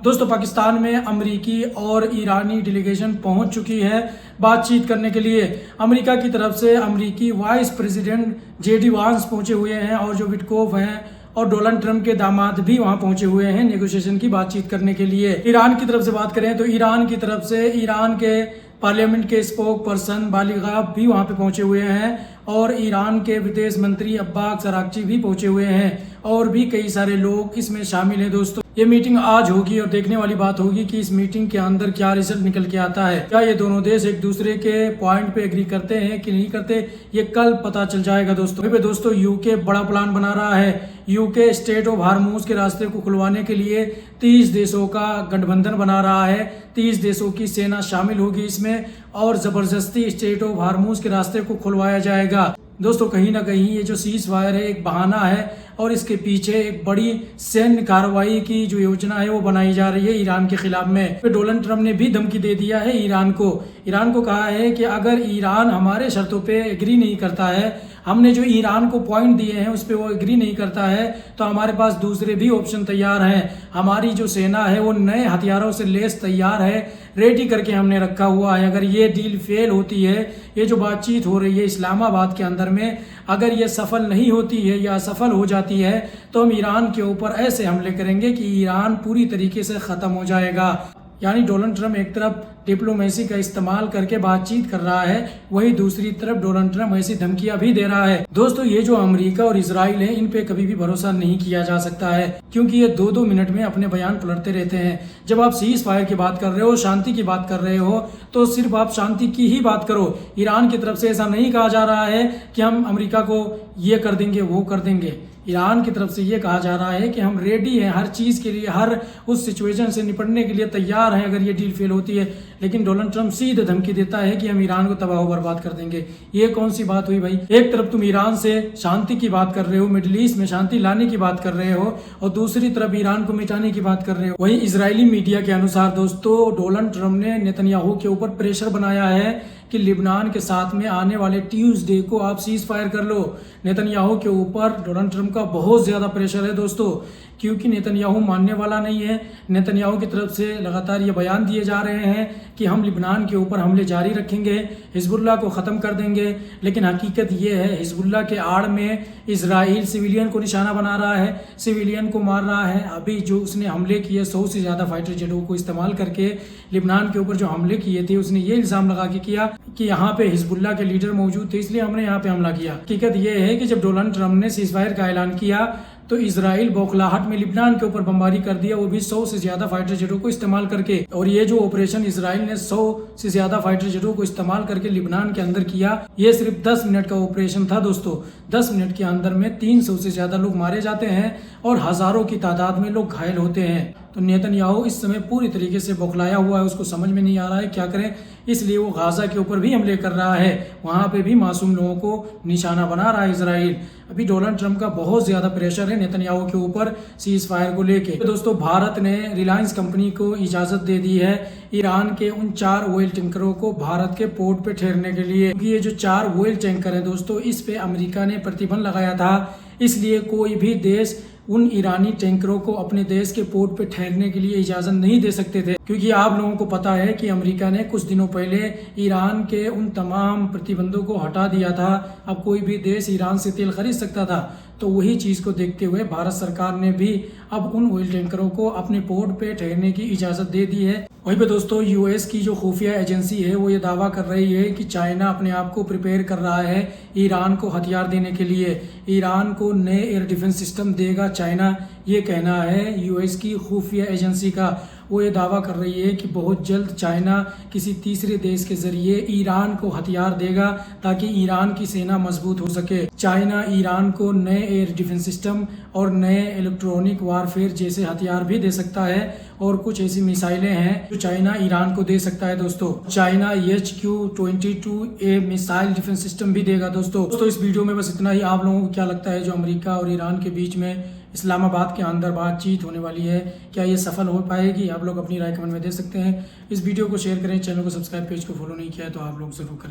दोस्तों, पाकिस्तान में अमेरिकी और ईरानी डेलीगेशन पहुंच चुकी है बातचीत करने के लिए। अमेरिका की तरफ से अमेरिकी वाइस प्रेसिडेंट जेडी वांस पहुंचे हुए हैं और जो विटकोफ हैं और डोनाल्ड ट्रंप के दामाद भी वहां पहुंचे हुए हैं नेगोशिएशन की बातचीत करने के लिए। ईरान की तरफ से बात करें तो ईरान की तरफ से ईरान के पार्लियामेंट के स्पोक पर्सन बालिगाब भी वहां पे पहुंचे हुए हैं और ईरान के विदेश मंत्री अब्बास अरागची भी पहुंचे हुए हैं और भी कई सारे लोग इसमें शामिल हैं। दोस्तों, ये मीटिंग आज होगी और देखने वाली बात होगी कि इस मीटिंग के अंदर क्या रिजल्ट निकल के आता है। क्या ये दोनों देश एक दूसरे के पॉइंट पे एग्री करते हैं कि नहीं करते, ये कल पता चल जाएगा। दोस्तों यूके बड़ा प्लान बना रहा है। यूके स्टेट ऑफ हार्मूज के रास्ते को खुलवाने के लिए 30 देशों का गठबंधन बना रहा है। 30 देशों की सेना शामिल होगी इसमें और जबरदस्ती स्टेट ऑफ हार्मूज के रास्ते को खुलवाया जाएगा। दोस्तों, कहीं ना कहीं ये जो सीज फायर है एक बहाना है और इसके पीछे एक बड़ी सैन्य कार्रवाई की जो योजना है वो बनाई जा रही है ईरान के खिलाफ में। डोनाल्ड ट्रंप ने भी धमकी दे दिया है ईरान को कहा है कि अगर ईरान हमारे शर्तों पे एग्री नहीं करता है, हमने जो ईरान को पॉइंट दिए हैं उस पर वो एग्री नहीं करता है, तो हमारे पास दूसरे भी ऑप्शन तैयार हैं। हमारी जो सेना है वो नए हथियारों से लैस तैयार है, रेडी करके हमने रखा हुआ है। अगर ये डील फेल होती है, ये जो बातचीत हो रही है इस्लामाबाद के अंदर में, अगर ये सफल नहीं होती है या असफल हो जाती है तो हम ईरान के ऊपर ऐसे हमले करेंगे कि ईरान पूरी तरीके से ख़त्म हो जाएगा। यानी डोनाल्ड ट्रंप एक तरफ डिप्लोमेसी का इस्तेमाल करके बातचीत कर रहा है, वही दूसरी तरफ डोनाल्ड ट्रंप ऐसी धमकियां भी दे रहा है। दोस्तों, ये जो अमेरिका और इजराइल है, इन पे कभी भी भरोसा नहीं किया जा सकता है, क्योंकि ये 2-2 मिनट में अपने बयान पलटते रहते हैं। जब आप सीज फायर की बात कर रहे हो, शांति की बात कर रहे हो, तो सिर्फ आप शांति की ही बात करो। ईरान की तरफ से ऐसा नहीं कहा जा रहा है कि हम अमेरिका को ये कर देंगे वो कर देंगे। ईरान की तरफ से ये कहा जा रहा है कि हम रेडी हैं हर चीज़ के लिए, हर उस सिचुएशन से निपटने के लिए तैयार हैं अगर ये डील फेल होती है। लेकिन डोनाल्ड ट्रंप सीधे धमकी देता है कि हम ईरान को तबाह बर्बाद कर देंगे। ये कौन सी बात हुई भाई? एक तरफ तुम ईरान से शांति की बात कर रहे हो, मिडिल ईस्ट में शांति लाने की बात कर रहे हो, और दूसरी तरफ ईरान को मिटाने की बात कर रहे हो। वही इजरायली मीडिया के अनुसार दोस्तों, डोनाल्ड ट्रंप ने नेतन्याहू के ऊपर प्रेशर बनाया है कि लिबनान के साथ में आने वाले ट्यूसडे को आप सीज फायर कर लो। नेतन्याहू के ऊपर डोनाल्ड ट्रंप का बहुत ज़्यादा प्रेशर है दोस्तों, क्योंकि नेतन्याहू मानने वाला नहीं है। नेतन्याहू की तरफ से लगातार ये बयान दिए जा रहे हैं कि हम लिबनान के ऊपर हमले जारी रखेंगे, हिजबुल्लाह को ख़त्म कर देंगे। लेकिन हकीकत ये है, हिजबुल्लाह के आड़ में इजराइल सिविलियन को निशाना बना रहा है, सिविलियन को मार रहा है। अभी जो उसने हमले किए 100 से ज़्यादा फाइटर जेटों को इस्तेमाल करके लिबनान के ऊपर जो हमले किए थे, उसने ये इल्ज़ाम लगा के किया कि यहाँ पे हिजबुल्लाह के लीडर मौजूद थे, इसलिए हमने यहाँ पे हमला किया। हकीकत ये है कि जब डोनाल्ड ट्रंप ने सीज फायर का ऐलान किया तो इजराइल बौखलाहट में लिबनान के ऊपर बमबारी कर दिया, वो भी 100 से ज्यादा फाइटर जेटों को इस्तेमाल करके। और ये जो ऑपरेशन इजराइल ने 100 से ज्यादा फाइटर जेटों को इस्तेमाल करके लिबनान के अंदर किया, ये सिर्फ 10 मिनट का ऑपरेशन था दोस्तों। 10 मिनट के अंदर में 300 से ज्यादा लोग मारे जाते हैं और हजारों की तादाद में लोग घायल होते हैं। तो नेतन्याहू इस समय पूरी तरीके से बौखलाया हुआ है, उसको समझ में नहीं आ रहा है क्या करें, इसलिए वो गाजा के ऊपर भी हमले कर रहा है, वहां पे भी मासूम लोगों को निशाना बना रहा है इजराइल। अभी डोनाल्ड ट्रंप का बहुत ज्यादा प्रेशर है नेतन्याहू के ऊपर सीज फायर को लेके। तो दोस्तों, भारत ने रिलायंस कंपनी को इजाजत दे दी है ईरान के उन 4 ऑयल टैंकरों को भारत के पोर्ट पे ठहरने के लिए, क्योंकि ये जो 4 ऑयल टैंकर है दोस्तों, इस पे अमेरिका ने प्रतिबंध लगाया था। इसलिए कोई भी देश उन ईरानी टैंकरों को अपने देश के पोर्ट पे ठहरने के लिए इजाज़त नहीं दे सकते थे, क्योंकि आप लोगों को पता है कि अमेरिका ने कुछ दिनों पहले ईरान के उन तमाम प्रतिबंधों को हटा दिया था। अब कोई भी देश ईरान से तेल खरीद सकता था। तो वही चीज़ को देखते हुए भारत सरकार ने भी अब उन ऑयल टैंकरों को अपने पोर्ट पे ठहरने की इजाज़त दे दी है। वहीं पे दोस्तों, यूएस की जो खुफिया एजेंसी है वो ये दावा कर रही है कि चाइना अपने आप को प्रिपेयर कर रहा है ईरान को हथियार देने के लिए। ईरान को नए एयर डिफेंस सिस्टम देगा चाइना, ये कहना है यूएस की खुफिया एजेंसी का। वो ये दावा कर रही है कि बहुत जल्द चाइना किसी तीसरे देश के जरिए ईरान को हथियार देगा ताकि ईरान की सेना मजबूत हो सके। चाइना ईरान को नए एयर डिफेंस सिस्टम और नए इलेक्ट्रॉनिक वारफेयर जैसे हथियार भी दे सकता है, और कुछ ऐसी मिसाइलें हैं जो चाइना ईरान को दे सकता है दोस्तों। China HQ-22A missile defence system भी देगा दोस्तों। इस वीडियो में बस इतना ही। आप लोगों को क्या लगता है जो अमेरिका और ईरान के बीच में इस्लामाबाद के अंदर बातचीत होने वाली है, क्या ये सफल हो पाएगी? आप लोग अपनी राय कमेंट में दे सकते हैं। इस वीडियो को शेयर करें, चैनल को सब्सक्राइब, पेज को फॉलो नहीं किया है तो आप लोग जरूर करें।